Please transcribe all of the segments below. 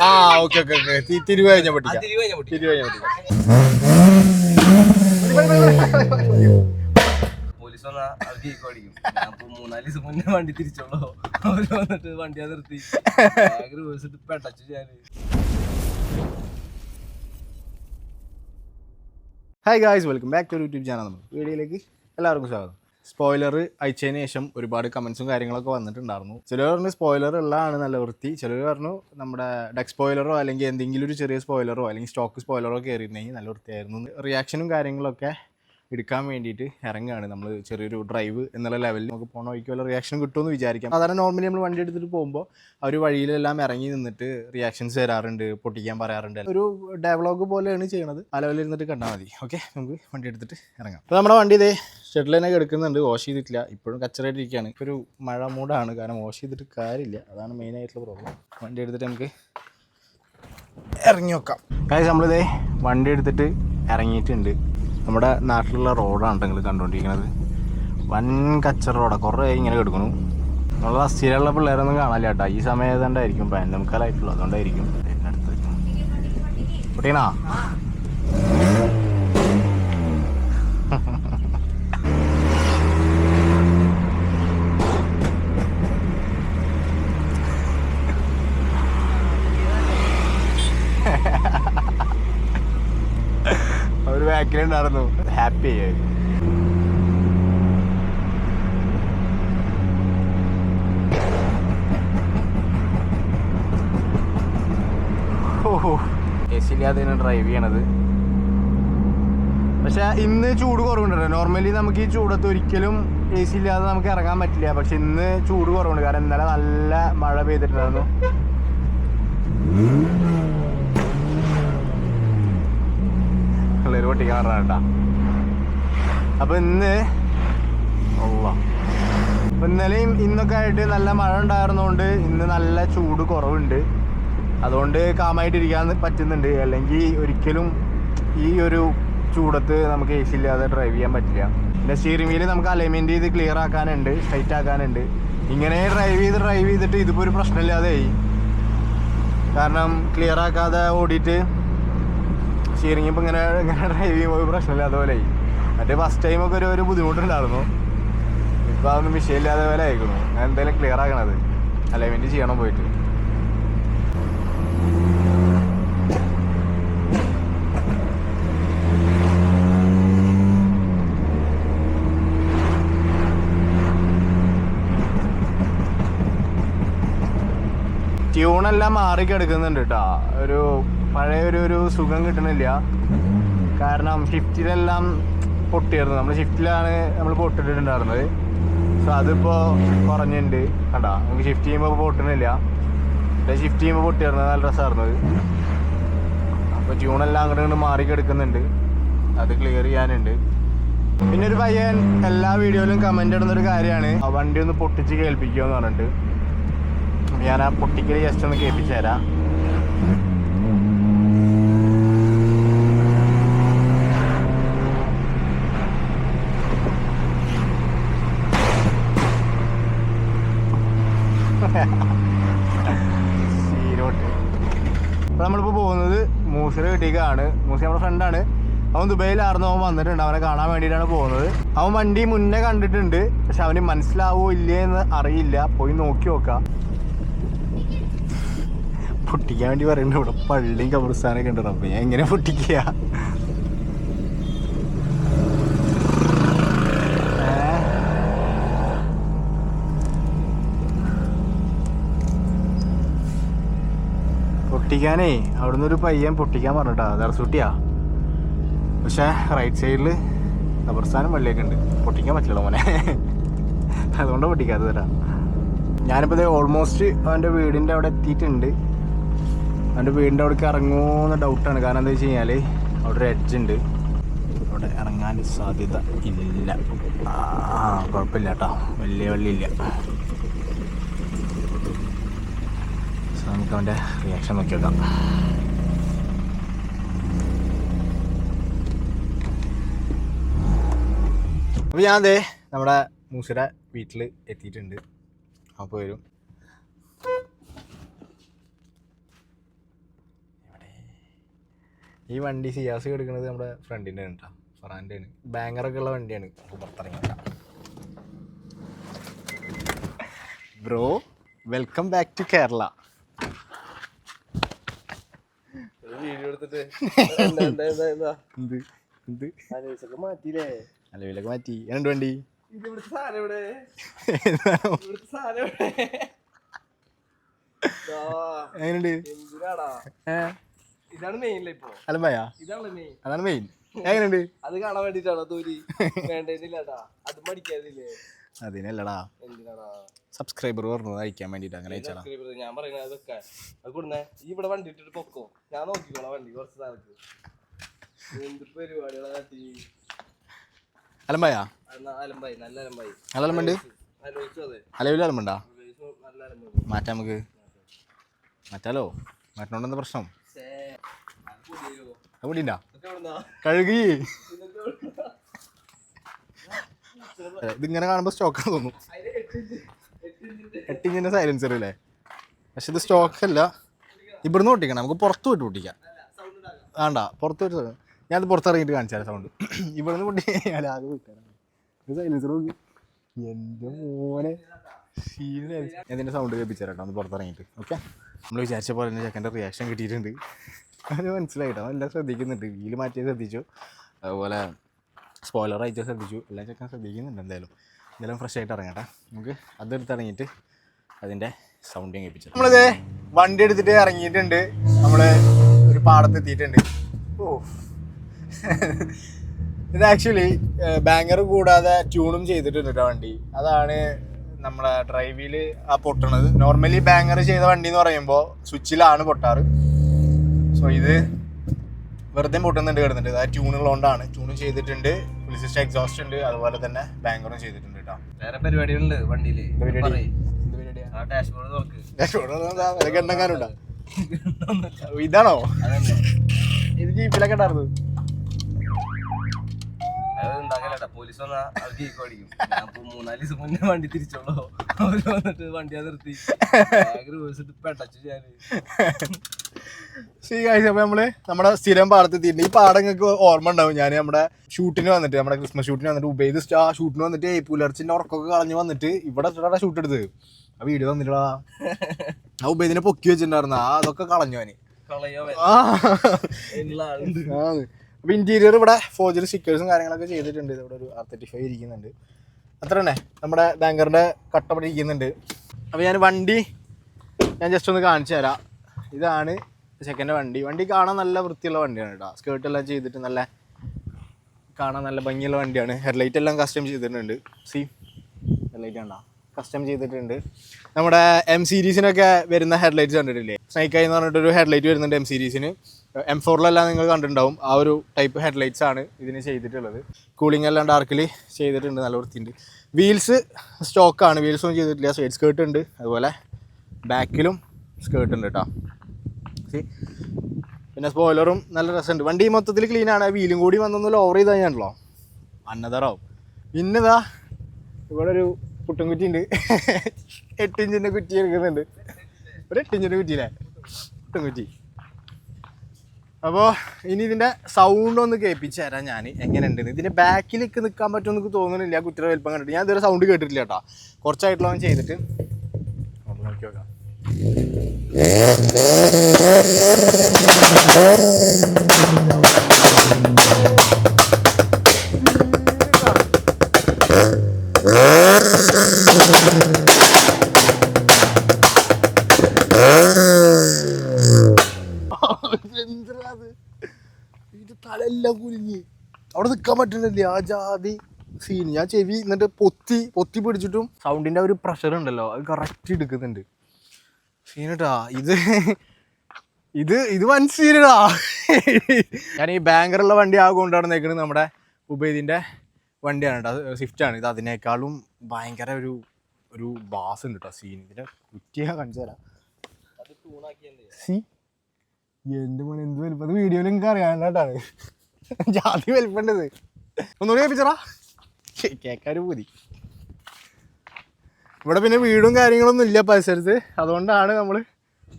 ആ okay okay okay തിരിവ് കഴിഞ്ഞ പൊട്ടിക്കാം. പോലീസ് വന്നാ അത് കേക്ക് അടിക്കും. ഞാൻ 3-4 ദിവസം മുന്നേ വണ്ടി തിരിച്ചോളൂ. അവര് വന്നിട്ട് വണ്ടിയാ നിർത്തി പെട്ടച്ചു. ഞാൻ hi guys, welcome back to YouTube channel. വീഡിയോയിലേക്ക് എല്ലാവർക്കും സ്വാഗതം. സ്പോയിലർ അയച്ചതിന് ശേഷം ഒരുപാട് കമൻസും കാര്യങ്ങളൊക്കെ വന്നിട്ടുണ്ടായിരുന്നു. ചിലർ പറഞ്ഞു സ്പോയിലർ ഉള്ളതാണ് നല്ല വൃത്തി, ചിലർ പറഞ്ഞു നമ്മുടെ ഡെക്ക് സ്പോയിലറോ അല്ലെങ്കിൽ എന്തെങ്കിലും ഒരു ചെറിയ സ്പോയിലറോ അല്ലെങ്കിൽ സ്റ്റോക്ക് സ്പോയിലറോ കയറിയിരുന്നെങ്കിൽ നല്ല വൃത്തിയായിരുന്നു. റിയാക്ഷനും കാര്യങ്ങളൊക്കെ എടുക്കാൻ വേണ്ടിയിട്ട് ഇറങ്ങുകയാണ് നമ്മൾ. ചെറിയൊരു ഡ്രൈവ് എന്നുള്ള ലെവലിൽ നമുക്ക് പോകണ വഴിക്ക് വല്ല റിയാക്ഷൻ കിട്ടുമെന്ന് വിചാരിക്കാം. സാധാരണ നോർമലി നമ്മൾ വണ്ടി എടുത്തിട്ട് പോകുമ്പോൾ അവർ വഴിയിലെല്ലാം ഇറങ്ങി നിന്നിട്ട് റിയാക്ഷൻസ് തരാറുണ്ട്, പൊട്ടിക്കാൻ പറയാറുണ്ട്. ഒരു ഡെവലോഗ് പോലെയാണ് ചെയ്യണത്. ആ ലെവലിൽ ഇരുന്നിട്ട് കണ്ടാൽ മതി. ഓക്കെ, നമുക്ക് വണ്ടി എടുത്തിട്ട് ഇറങ്ങാം. അപ്പോൾ നമ്മുടെ വണ്ടി ഇതേ ഷെഡിലൊക്കെ എടുക്കുന്നുണ്ട്. വാഷ് ചെയ്തിട്ടില്ല, ഇപ്പോഴും കച്ചറായിട്ടിരിക്കുകയാണ്. ഇപ്പോൾ ഒരു മഴ മൂടാണ്, കാരണം വാഷ് ചെയ്തിട്ട് കാര്യമില്ല. അതാണ് മെയിനായിട്ടുള്ള പ്രോബ്ലം. വണ്ടി എടുത്തിട്ട് നമുക്ക് ഇറങ്ങി നോക്കാം. കാര്യം നമ്മളിതേ വണ്ടി എടുത്തിട്ട് ഇറങ്ങിയിട്ടുണ്ട്. നമ്മുടെ നാട്ടിലുള്ള റോഡാണ് നിങ്ങൾ കണ്ടുകൊണ്ടിരിക്കുന്നത്. വൻ കച്ചറ റോഡാണ്. കുറേ ഇങ്ങനെ കിടക്കുന്നു. നമ്മൾ സ്ഥിരമുള്ള പിള്ളേരൊന്നും കാണാനില്ല കേട്ടോ. ഈ സമയം ഏതാണ്ടായിരിക്കും, പാൻഡമിക്കാലായിട്ടുള്ളൂ, അതുകൊണ്ടായിരിക്കും. അടുത്ത് കുട്ടീനാ ഒരു ബാക്കിലുണ്ടായിരുന്നു. ഹാപ്പി ആയി. എ സി ഇല്ലാതെയാണ് ഡ്രൈവ് ചെയ്യണത്. പക്ഷെ ഇന്ന് ചൂട് കുറവുണ്ടല്ലോ. നോർമലി നമുക്ക് ഈ ചൂടത്ത് ഒരിക്കലും എ സി ഇല്ലാതെ നമുക്ക് ഇറങ്ങാൻ പറ്റില്ല. പക്ഷെ ഇന്ന് ചൂട് കുറവുണ്ട്, കാരണം ഇന്നലെ നല്ല മഴ പെയ്തിട്ടുണ്ടായിരുന്നു. പിള്ളേര് പൊട്ടിക്കാൻ പറഞ്ഞാ. അപ്പൊ ഇന്നലെയും ഇന്നൊക്കെ ആയിട്ട് നല്ല മഴ ഉണ്ടായിരുന്നോണ്ട് ഇന്ന് നല്ല ചൂട് കുറവുണ്ട്. അതുകൊണ്ട് കാമായിട്ടിരിക്കാൻ പറ്റുന്നുണ്ട്. അല്ലെങ്കിൽ ഒരിക്കലും ഈ ഒരു ചൂടത്ത് നമുക്ക് എ സി ഇല്ലാതെ ഡ്രൈവ് ചെയ്യാൻ പറ്റില്ല. പിന്നെ സ്റ്റിയറിംഗ് വീല് നമുക്ക് അലൈൻമെന്റ് ചെയ്ത് ക്ലിയർ ആക്കാനുണ്ട്, സ്ട്രൈറ്റ് ആക്കാനുണ്ട്. ഇങ്ങനെ ഡ്രൈവ് ചെയ്തിട്ട് ഇതിപ്പോൾ ഒരു പ്രശ്നമില്ലാതെയായി. കാരണം ക്ലിയർ ആക്കാതെ ഓടിയിട്ട് സ്റ്റിയറിംഗ് ഇപ്പം ഇങ്ങനെ ഡ്രൈവ് ചെയ്യുമ്പോൾ ഒരു പ്രശ്നമില്ലാതെ പോലെ ആയി. മറ്റേ ഫസ്റ്റ് ടൈമൊക്കെ ഒരു ബുദ്ധിമുട്ടുണ്ടായിരുന്നു. ഇപ്പം അതൊന്നും വിഷയമില്ലാതെ പോലെ ആയിരിക്കുന്നു. ഞാൻ എന്തായാലും ക്ലിയർ ആക്കണത്, അലൈൻമെന്റ് ചെയ്യണം പോയിട്ട്. ട്യൂണെല്ലാം മാറിക്കെടുക്കുന്നുണ്ട് കേട്ടോ. ഒരു പഴയ ഒരു സുഖം കിട്ടണില്ല. കാരണം ഷിഫ്റ്റിലെല്ലാം പൊട്ടിയായിരുന്നു. നമ്മൾ ഷിഫ്റ്റിലാണ് നമ്മൾ പൊട്ടിട്ടുണ്ടായിരുന്നത്. സോ അതിപ്പോൾ കുറഞ്ഞിട്ടുണ്ട്. കണ്ടാ, നമുക്ക് ഷിഫ്റ്റ് ചെയ്യുമ്പോൾ പൊട്ടണില്ല. ഷിഫ്റ്റ് ചെയ്യുമ്പോൾ പൊട്ടിയായിരുന്നത് നല്ല രസമായിരുന്നത്. അപ്പോൾ ട്യൂണെല്ലാം അങ്ങോട്ട് മാറിക്കെടുക്കുന്നുണ്ട്. അത് ക്ലിയർ ചെയ്യാനുണ്ട്. പിന്നെ ഒരു പയ്യൻ എല്ലാ വീഡിയോയിലും കമൻ്റ് ഇടുന്നൊരു കാര്യമാണ് ആ വണ്ടി ഒന്ന് പൊട്ടിച്ച് കേൾപ്പിക്കുമെന്ന് പറഞ്ഞിട്ട്. ഞാൻ ആ പൊട്ടിക്കൽ ജസ്റ്റ് ഒന്ന് കേൾപ്പിച്ചു തരാം. അപ്പോൾ നമ്മളിപ്പോൾ പോകുന്നത് മൂസിനെ കിട്ടിയേക്കാണ്. മൂസി നമ്മുടെ ഫ്രണ്ടാണ്. അവൻ ദുബൈയിലായിരുന്നു. അവൻ വന്നിട്ടുണ്ട്. അവനെ കാണാൻ വേണ്ടിയിട്ടാണ് പോകുന്നത്. അവൻ വണ്ടി മുന്നേ കണ്ടിട്ടുണ്ട്, പക്ഷെ അവന് മനസ്സിലാവോ ഇല്ലേ എന്ന് അറിയില്ല. പോയി നോക്കി നോക്കാം. പൊട്ടിക്കാൻ വേണ്ടി പറയുന്നുണ്ട്. ഇവിടെ പള്ളിയും കബർസ്ഥാനൊക്കെ ഉണ്ട്. അപ്പം ഞാൻ എങ്ങനെ പൊട്ടിക്കുക? പൊട്ടിക്കാനേ അവിടുന്ന് ഒരു പയ്യൻ പൊട്ടിക്കാൻ പറഞ്ഞിട്ടാ. ദർസൂട്ടിയാ. പക്ഷേ റൈറ്റ് സൈഡിൽ കബർസ്ഥാനം പള്ളിയൊക്കെ ഉണ്ട്. പൊട്ടിക്കാൻ പറ്റില്ല മോനെ, അതുകൊണ്ട് പൊട്ടിക്കാത്തത് തരാം. ഞാനിപ്പോൾ ഓൾമോസ്റ്റ് അവൻ്റെ വീടിൻ്റെ അവിടെ എത്തിയിട്ടുണ്ട്. അവൻ്റെ വീടിൻ്റെ അവിടേക്ക് ഇറങ്ങുമെന്ന് ഡൗട്ടാണ്. കാരണം എന്താ വെച്ച് കഴിഞ്ഞാൽ അവിടെ ഒരു എഡ്ജ് ഉണ്ട്. അവിടെ ഇറങ്ങാൻ സാധ്യത ഇല്ല. കുഴപ്പമില്ല കേട്ടോ, വലിയ വള്ളിയില്ല. നമുക്ക് അവൻ്റെ റിയാക്ഷൻ നോക്കി വെക്കാം. അപ്പോൾ ഞാൻ അതെ നമ്മുടെ മൂസിയുടെ വീട്ടിൽ എത്തിയിട്ടുണ്ട്. അപ്പോൾ വരും. ഈ വണ്ടി സിയാസ് എടുക്കുന്നത് നമ്മുടെ ഫ്രണ്ടിൻ്റെ ആണ് കേട്ടോ, ഫറാൻ്റെ ആണ്. ബാങ്കറൊക്കെ ഉള്ള വണ്ടിയാണ്. അപ്പോൾ പുറത്തിറങ്ങില്ല. Bro welcome back to Kerala. Video എടുത്തിട്ട് മാറ്റിയില്ലേ? അലവിലൊക്കെ മാറ്റി. രണ്ട് വണ്ടി എങ്ങനെയുണ്ട്? ഇതാണ് മെയിൻ. ഇപ്പൊ അലമ്പയാ ഇതാണ് മെയിൻ. അതാണ് മെയിൻ. എങ്ങനെയുണ്ട്? അത് കാണാൻ വേണ്ടിട്ടാണോ തോരി വേണ്ടില്ലാട്ടാ? അത് മടിക്കാതില്ലേ? അതിനല്ലടാ, എന്തിനാടാ സബ്സ്ക്രൈബർ പറഞ്ഞത് അയക്കാൻ വേണ്ടിട്ട് അങ്ങനെ അയച്ചാടാ. ഞാൻ പറയുന്നത് അതൊക്കെ അത് കൊടുന്നേ. ഈ ഇവിടെ വണ്ടി ഇട്ടിട്ട് പൊക്കോ, ഞാൻ നോക്കിക്കോളാം വണ്ടി കുറച്ച് സ്ഥലത്ത്. എന്ത് പരിപാടികളെ കാട്ടി. അലമ്പയാ അലമ്പായി, നല്ല അലമ്പായി. നല്ല അലമ്പുണ്ട്. ആലോചിച്ചു. അതെ, അലവിൽ അലമ്പുണ്ടാ? നല്ല അലമ്പുണ്ട്. മാറ്റാം, നമുക്ക് മാറ്റാലോ. മാറ്റണോണ്ടെന്താ പ്രശ്നം? അതുകൊണ്ടിണ്ടാ കഴുകി. ഇതിങ്ങനെ കാണുമ്പോൾ സ്റ്റോക്കാന്ന് തോന്നുന്നു. 8 ഇഞ്ചിൻ്റെ സൈലൻസർ അല്ലേ? പക്ഷെ ഇത് സ്റ്റോക്കല്ല. ഇവിടുന്ന് പൊട്ടിക്കണം, നമുക്ക് പുറത്ത് പോയിട്ട് പൊട്ടിക്കാം. വേണ്ട, പുറത്ത് പോയിട്ട് ഞാനത് പുറത്തിറങ്ങിയിട്ട് കാണിച്ചാൽ സൗണ്ട്. ഇവിടുന്ന് പൊട്ടി ആകെ വിൽക്കണം. ഇത് സൈലൻസർ നോക്കി. എൻ്റെ മോനെ സീനായി. ഞാൻ ഇതിൻ്റെ സൗണ്ട് കേൾപ്പിച്ചാൽ കേട്ടോ, ഒന്ന് പുറത്തിറങ്ങിയിട്ട്. ഓക്കെ, നമ്മൾ വിചാരിച്ച പോലെ തന്നെ ചെക്കൻ്റെ റിയാക്ഷൻ കിട്ടിയിട്ടുണ്ട്. അത് മനസ്സിലായിട്ടോ, എല്ലാം ശ്രദ്ധിക്കുന്നുണ്ട്. വീല് മാറ്റിയത് ശ്രദ്ധിച്ചു, അതുപോലെ സ്പോയിലർ അയച്ചത് ശ്രദ്ധിച്ചു. എല്ലാം ചെക്കൻ ശ്രദ്ധിക്കുന്നുണ്ട്. എന്തായാലും ഫ്രഷ് ആയിട്ട് ഇറങ്ങട്ടെ. നമുക്ക് അതെടുത്ത് ഇറങ്ങിയിട്ട് അതിൻ്റെ സൗണ്ട് കേൾപ്പിച്ചു. നമ്മളിത് വണ്ടി എടുത്തിട്ട് ഇറങ്ങിയിട്ടുണ്ട്. നമ്മൾ ഒരു പാടത്ത് എത്തിയിട്ടുണ്ട്. ഓ, ഇത് ആക്ച്വലി ബാങ്കർ കൂടാതെ ട്യൂണും ചെയ്തിട്ടുണ്ട് കേട്ടോ വണ്ടി. അതാണ് നമ്മളെ ഡ്രൈവിൽ ആ പൊട്ടണത്. നോർമലി ബാങ്കർ ചെയ്ത വണ്ടി എന്ന് പറയുമ്പോൾ സ്വിച്ചിലാണ് പൊട്ടാറ്. സോ ഇത് വെറുതെ പൊട്ടുന്നുണ്ട് കിടന്നിട്ട്. ആ ട്യൂണുള്ളതുകൊണ്ടാണ്. ട്യൂൺ ചെയ്തിട്ടുണ്ട്, ഫുൾ സിസ്റ്റം എക്സോസ്റ്റ് ഉണ്ട്, അതുപോലെ തന്നെ ബാങ്കറും ചെയ്തിട്ടുണ്ട് കേട്ടോ. വേറെ പരിപാടികളുണ്ട് വണ്ടിയിൽ. എണ്ണങ്ങാനുണ്ടോ? ഇതാണോ ഇത് ജീപ്പിലൊക്കെ ഉണ്ടായിരുന്നു? ഉണ്ടാക്കലട്ടാ, പോലീസ് വന്നാ അവർ കേക്ക് അടിക്കും. ഞാൻ 3-4 ദിവസം മുന്നേ വണ്ടി തിരിച്ചോളൂ. അവര് വന്നിട്ട് വണ്ടിയാ നിർത്തി പെട്ടച്ചു. അപ്പോൾ നമ്മള് നമ്മുടെ സ്ഥിരം പാടത്ത് എത്തിയിട്ടുണ്ട്. ഈ പാടം നിങ്ങൾക്ക് ഓർമ്മ ഉണ്ടാവും. ഞാൻ നമ്മുടെ ഷൂട്ടിന് വന്നിട്ട്, നമ്മുടെ ക്രിസ്മസ് ഷൂട്ടിന് വന്നിട്ട്, ഉപയോഗിച്ച് ഷൂട്ടിന് വന്നിട്ട് പുലർച്ചിന്റെ ഉറക്കൊക്കെ കളഞ്ഞ് വന്നിട്ട് ഇവിടെ ഇട്ടാ ഷൂട്ട് എടുത്തത്. ആ വീഡിയോ തന്നിട്ടാ ആ ഉപയോഗിനെ പൊക്കി വെച്ചിട്ടുണ്ടായിരുന്നു. അതൊക്കെ കളഞ്ഞു അവന്. അപ്പൊ ഇന്റീരിയർ ഇവിടെ ഫോർജറി സ്റ്റിക്കേഴ്സും കാര്യങ്ങളൊക്കെ ചെയ്തിട്ടുണ്ട്. ഇവിടെ ഒരു R35 ഇരിക്കുന്നുണ്ട്. അത്ര തന്നെ നമ്മുടെ ബാങ്കറിന്റെ കട്ടപ്പടി ഇരിക്കുന്നുണ്ട്. അപ്പൊ ഞാൻ വണ്ടി ജസ്റ്റ് ഒന്ന് കാണിച്ചു തരാം. ഇതാണ് സെക്കൻഡ് വണ്ടി. വണ്ടി കാണാൻ നല്ല വൃത്തിയുള്ള വണ്ടിയാണ് കേട്ടോ. സ്കേർട്ടെല്ലാം ചെയ്തിട്ട് കാണാൻ നല്ല ഭംഗിയുള്ള വണ്ടിയാണ്. ഹെഡ്ലൈറ്റ് എല്ലാം കസ്റ്റം ചെയ്തിട്ടുണ്ട്. ഹെഡ്ലൈറ്റ് കണ്ടോ, കസ്റ്റം ചെയ്തിട്ടുണ്ട്. നമ്മുടെ M സീരീസിനൊക്കെ വരുന്ന ഹെഡ്ലൈറ്റ്സ് കണ്ടിട്ടില്ലേ? സ്നൈക്ക് എന്ന് പറഞ്ഞിട്ടൊരു ഹെഡ്ലൈറ്റ് വരുന്നുണ്ട് M സീരീസിന്. M4 നിങ്ങൾ കണ്ടിട്ടുണ്ടാവും. ആ ഒരു ടൈപ്പ് ഹെഡ്ലൈറ്റ്സ് ആണ് ഇതിന് ചെയ്തിട്ടുള്ളത്. കൂളിംഗ് എല്ലാം ഡാർക്കിൽ ചെയ്തിട്ടുണ്ട്, നല്ല വൃത്തിയുണ്ട്. വീൽസ് സ്റ്റോക്കാണ്, വീൽസ് ഒന്നും ചെയ്തിട്ടില്ല. സൈഡ് സ്കേർട്ട് ഉണ്ട്, അതുപോലെ ബാക്കിലും സ്കേർട്ട് ഉണ്ട് കേട്ടോ. പിന്നെ സ്പോയിലറും നല്ല രസമുണ്ട്. വണ്ടി മൊത്തത്തിൽ ക്ലീനാണ്. വീലും കൂടി വന്നൊന്നും ഓവർ ചെയ്ത് കഴിഞ്ഞാണല്ലോ അന്നതറാവും. പിന്നെതാ ഇവിടെ ഒരു പുട്ടുംകുറ്റി ഉണ്ട്. 8 ഇഞ്ചിൻ്റെ കുറ്റി എടുക്കുന്നുണ്ട്. ഒരു 8 ഇഞ്ചിൻ്റെ കുറ്റിയില്ലേ, പുട്ടുംകുറ്റി. അപ്പോൾ ഇനി ഇതിൻ്റെ സൗണ്ട് ഒന്ന് കേൾപ്പിച്ച് തരാം ഞാൻ എങ്ങനെയുണ്ടെന്ന്. ഇതിൻ്റെ ബാക്കിലേക്ക് നിൽക്കാൻ പറ്റുമെന്ന് എനിക്ക് തോന്നുന്നില്ല. കുറ്റിയുടെ വലിപ്പം കണ്ടിട്ട് ഞാൻ ഇതുവരെ സൗണ്ട് കേട്ടിട്ടില്ല കേട്ടോ. കുറച്ചായിട്ടുള്ള അവൻ ചെയ്തിട്ട് ഒന്ന് നോക്കി നോക്കാം. തലെല്ലാം കുലുങ്ങി അവിടെ നിൽക്കാൻ പറ്റുന്നില്ല. ആ ജാതി സീൻ. ഞാൻ ചെവി എന്നിട്ട് പൊത്തി പിടിച്ചിട്ടും സൗണ്ടിൻ്റെ ഒരു പ്രഷർ ഉണ്ടല്ലോ, അത് കറക്റ്റ് എടുക്കുന്നുണ്ട്. സീനട്ടാ ഇത് വൻ സീനടാ. ഞാൻ ഈ ബാങ്കറുള്ള വണ്ടി കൊണ്ടാണ് നിൽക്കുന്നത്. നമ്മുടെ ഉബൈദിൻ്റെ വണ്ടിയാണ് കേട്ടോ, സ്വിഫ്റ്റാണ്. ഇത് അതിനേക്കാളും ഭയങ്കര ഒരു ബാസ് ഉണ്ട് കേട്ടോ സീൻ. ഇതിൻ്റെ കുറ്റിയാ കാണിച്ചു തരാം. എന്റെ മോനെ എന്ത് വലിപ്പം വീഡിയോയിൽ നിങ്ങൾക്ക് അറിയാനായിട്ടാണ് ജാതി വലിപ്പണ്ടത് ഒന്നുകൂടി കേൾപ്പിച്ചറാ കേൾക്കാനും പൂതി. ഇവിടെ പിന്നെ വീടും കാര്യങ്ങളൊന്നും ഇല്ല പരിസരത്ത്, അതുകൊണ്ടാണ് നമ്മൾ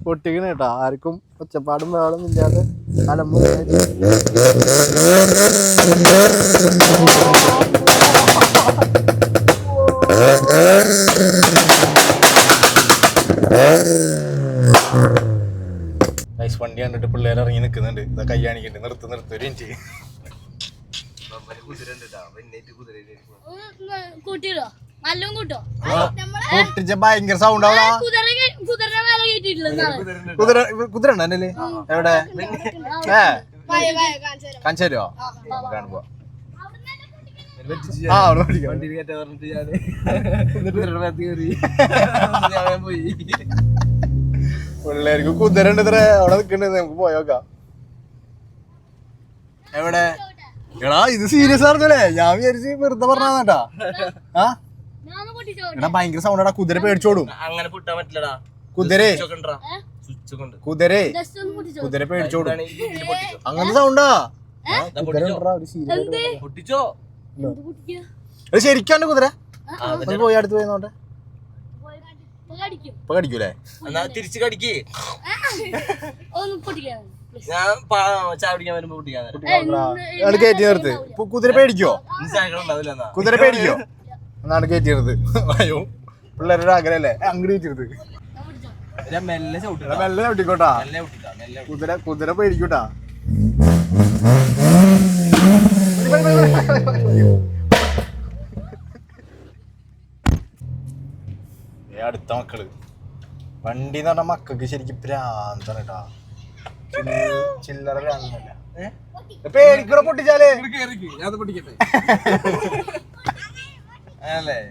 പൊട്ടിക്കണ കേട്ടോ. ആർക്കും ഒച്ചപ്പാടും വേളൊന്നും ഇല്ലാതെ അലമ്പ് നൈസ്. വണ്ടി കണ്ടിട്ട് പിള്ളേർ ഇറങ്ങി നിൽക്കുന്നുണ്ട്. ഇതാ കൈ കാണിക്കുന്നുണ്ട്. നിർത്ത് ഒരു മിനിറ്റ്. പൊട്ടിച്ച ഭയങ്കര സൗണ്ട് ആവടാ. കുതിര ഉണ്ടോ എന്റെ എവിടെ? കാണിച്ചോ കാണുമ്പോ പിള്ളേർക്ക് കുതിര ഉണ്ട് ഇത്ര അവിടെ നിക്കണ്ടേ, നമുക്ക് പോയോക്കാം. എവിടെ എടാ ഇത് സീരിയസ് ആർക്കല്ലേ? ഞാൻ വിചാരിച്ച് വെറുതെ പറഞ്ഞാട്ടാ. ആ എടാ ഭയങ്കര സൗണ്ട് ആടാ. കുതിര പേടിച്ചോടും. അങ്ങനെ പൊട്ടാൻ പറ്റില്ലടാ. കുതിര പേടിച്ചോടും. അങ്ങനത്തെ സൗണ്ടാ. പൊട്ടിച്ചോ ശരിക്കാണ്ട് കുതിര പോയി അടുത്ത് പോയി നോട്ടെ. ഇപ്പൊ കടിക്കൂലേ? എന്നാ തിരിച്ച് കടിക്ക്. ഞാൻ ചായ കുടിക്കാൻ വരുമ്പോ പൊട്ടിക്കാൻ കയറ്റി നിർത്ത്. കുതിര പേടിക്കോ? കുതിര പേടിക്കോ? എന്നാണ് കയറ്റി നിർത്ത്. അയ്യോ പിള്ളേരുടെ ആഗ്രഹല്ലേ. അങ്ങോട്ട് കയറ്റിരുത്ത്. മെല്ലെ ചവിട്ടിക്കോട്ടാ. കുതിര പേടിക്കൂട്ടാ. അടുത്ത മക്കള് വണ്ടി എന്ന് പറഞ്ഞ മക്കൾക്ക് ശരിക്കും പ്രാന്താണ് കേട്ടാ. ചില്ലറ പ്രാന്തല്ല. പേടിക്കണ പൊട്ടിച്ചാലേ പൊട്ടിക്കട്ടെ.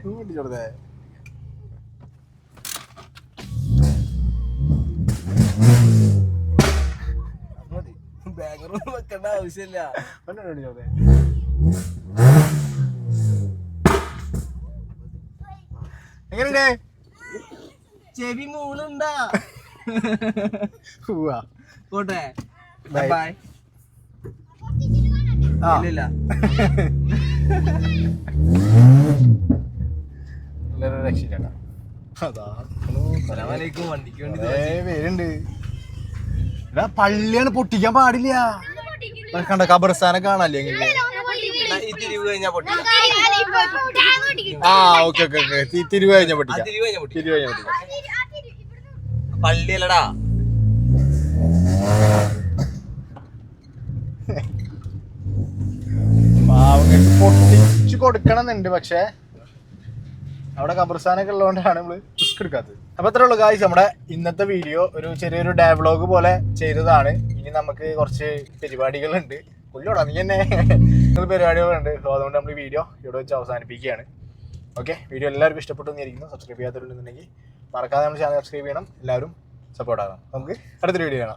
പൊട്ടിച്ചോടേ. ബാഗറൊന്നും വെക്കേണ്ട ആവശ്യമില്ല. എങ്ങനെയുണ്ട്? ചെവി മൂളുണ്ടാ? പോട്ടെ ബൈ. ഇല്ല രക്ഷിക്കണ്ട. വണ്ടിക്ക് വേണ്ടി പേരുണ്ട്. എടാ പള്ളിയാണ്, പൊട്ടിക്കാൻ പാടില്ല. കണ്ട കബർസ്ഥാനെ കാണല്ലേ? ആ ഓക്കെ ഓക്കെ ഓക്കെ. തിരിവ് കഴിഞ്ഞ പൊട്ടിക്കാം. പള്ളിയല്ലടാ. പൊട്ടിച്ചു കൊടുക്കണം എന്നുണ്ട്, പക്ഷെ അവിടെ കബർസ്ഥാനൊക്കെ ഉള്ളതുകൊണ്ടാണ് നമ്മള് റിസ്ക് എടുക്കാത്തത്. അപ്പൊ അത്രേ ഉള്ളൂ ഗായ്സ്. നമ്മുടെ ഇന്നത്തെ വീഡിയോ ഒരു ചെറിയൊരു ഡയലോഗ് പോലെ ചെയ്തതാണ്. ഇനി നമുക്ക് കുറച്ച് പരിപാടികളുണ്ട്. കൊല്ലോടാ നീ തന്നെ. പരിപാടികളുണ്ട്. അതുകൊണ്ട് നമ്മൾ വീഡിയോ ഇവിടെ വെച്ച് അവസാനിപ്പിക്കുകയാണ്. ഓക്കെ, വീഡിയോ എല്ലാവർക്കും ഇഷ്ടപ്പെട്ടു എന്നിരിക്കുന്നു. സബ്സ്ക്രൈബ് ചെയ്യാത്തവരുണ്ടെന്നുണ്ടെങ്കിൽ മറക്കാതെ നമ്മുടെ ചാനൽ സബ്സ്ക്രൈബ് ചെയ്യണം. എല്ലാവരും സപ്പോർട്ട് ആകണം. നമുക്ക് അടുത്തൊരു വീഡിയോ കാണാം.